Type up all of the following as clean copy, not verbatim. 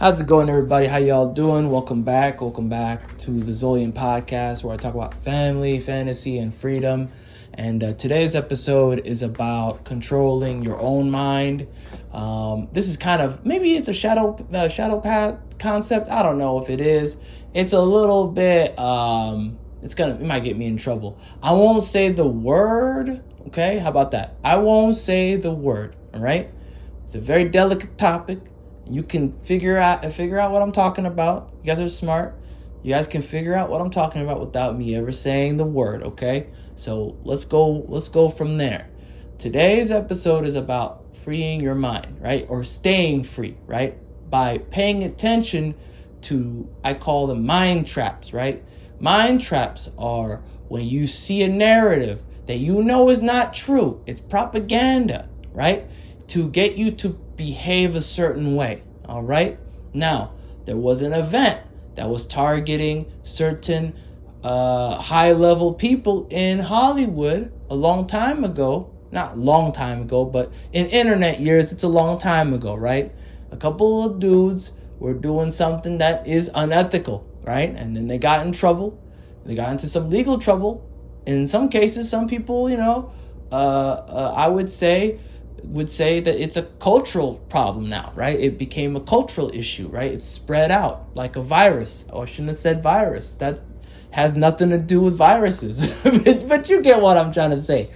How's it going, everybody? How y'all doing? Welcome back to the Zolian podcast, where I talk about family, fantasy, and freedom. And today's episode is about controlling your own mind. This is kind of, maybe it's a Shadowpath concept. I don't know if it is. It's a little bit. It might get me in trouble. I won't say the word. Okay, how about that? I won't say the word. All right. It's a very delicate topic. You can figure out what I'm talking about. You guys are smart. You guys can figure out what I'm talking about without me ever saying the word, okay? So let's go from there. Today's episode is about freeing your mind, right? Or staying free, right? By paying attention to, I call them mind traps, right? Mind traps are when you see a narrative that you know is not true. It's propaganda, right? To get you to behave a certain way. All right. Now, there was an event that was targeting certain high-level people in Hollywood a long time ago. Not long time ago, but in internet years, it's a long time ago, right? A couple of dudes were doing something that is unethical, right? And then they got in trouble. They got into some legal trouble. In some cases, some people, I would say that it's a cultural problem now, right? It became a cultural issue, right? It's spread out like a virus. Oh, I shouldn't have said virus. That has nothing to do with viruses. but you get what I'm trying to say.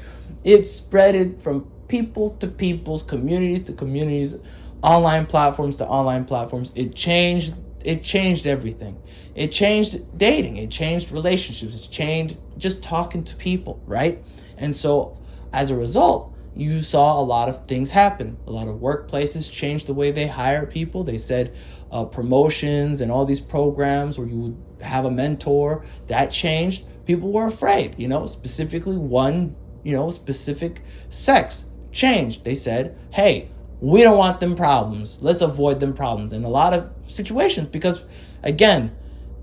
It spread from people to people's, communities to communities, online platforms to online platforms. It changed everything. It changed dating. It changed relationships. It changed just talking to people, right? And so as a result, you saw a lot of things happen. A lot of workplaces changed the way they hire people. They said promotions and all these programs where you would have a mentor, that changed. People were afraid, specifically one, specific sex changed. They said, hey, we don't want them problems. Let's avoid them problems. In a lot of situations, because again,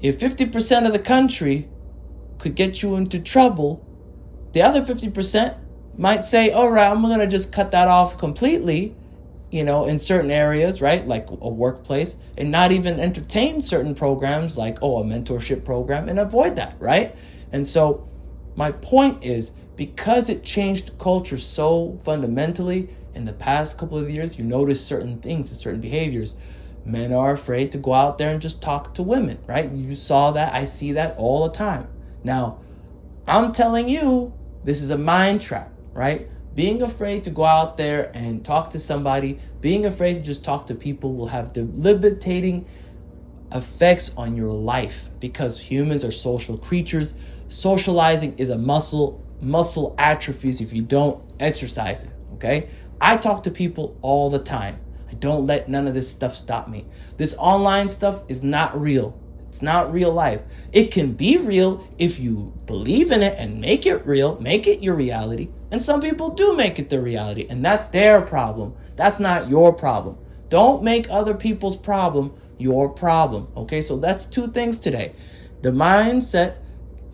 if 50% of the country could get you into trouble, the other 50% might say, all right, I'm going to just cut that off completely, in certain areas, right? Like a workplace, and not even entertain certain programs like, a mentorship program, and avoid that, right? And so my point is, because it changed culture so fundamentally in the past couple of years, you notice certain things and certain behaviors. Men are afraid to go out there and just talk to women, right? You saw that. I see that all the time. Now, I'm telling you, this is a mind trap. Right? Being afraid to go out there and talk to somebody, being afraid to just talk to people will have debilitating effects on your life, because humans are social creatures. Socializing is a muscle atrophies if you don't exercise it, okay? I talk to people all the time. I don't let none of this stuff stop me. This online stuff is not real. It's not real life. It can be real if you believe in it and make it real, make it your reality. And some people do make it their reality, and that's their problem. That's not your problem. Don't make other people's problem your problem. Okay, so that's two things today. The mindset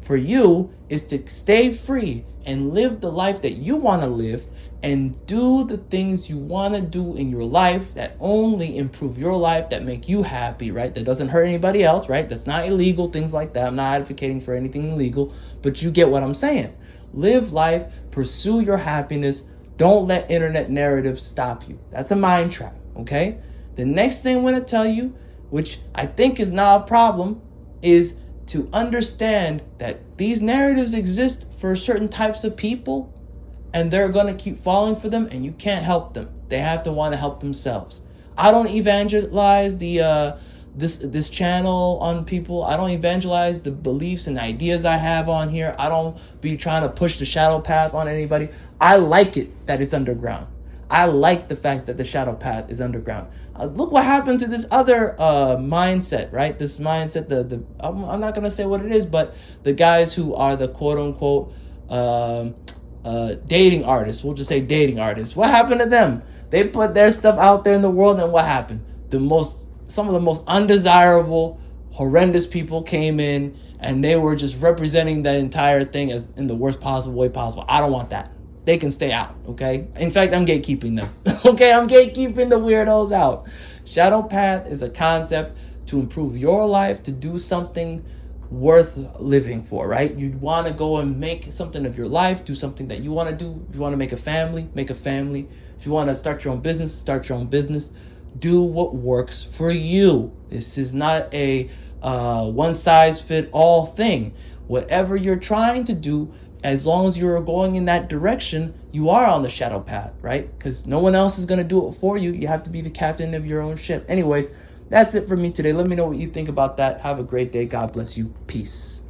for you is to stay free and live the life that you want to live, and do the things you want to do in your life that only improve your life, that make you happy, right? That doesn't hurt anybody else, right? That's not illegal, things like that. I'm not advocating for anything illegal, but you get what I'm saying. Live life, pursue your happiness. Don't let internet narratives stop you. That's a mind trap, okay? The next thing I'm going to tell you, which I think is not a problem, is to understand that these narratives exist for certain types of people, and they're going to keep falling for them, and you can't help them. They have to want to help themselves. I don't evangelize this channel on people. I don't evangelize the beliefs and ideas I have on here. I don't be trying to push the shadow path on anybody. I like it that it's underground. I like the fact that the shadow path is underground. Look what happened to this other mindset, right? This mindset, I'm not going to say what it is, but the guys who are the quote unquote dating artists, we'll just say dating artists. What happened to them? They put their stuff out there in the world, and what happened? Some of the most undesirable, horrendous people came in, and they were just representing that entire thing as in the worst possible way possible. I don't want that. they can stay out, okay? In fact, I'm gatekeeping them, okay? I'm gatekeeping the weirdos out. Shadowpath is a concept to improve your life, to do something worth living for, right? You want to go and make something of your life, do something that you want to do. If you want to make a family, make a family. If you want to start your own business, start your own business. Do what works for you. This is not a one-size-fit-all thing. Whatever you're trying to do, as long as you're going in that direction, you are on the shadow path, right? Because no one else is going to do it for you. You have to be the captain of your own ship. Anyways, that's it for me today. Let me know what you think about that. Have a great day. God bless you. Peace.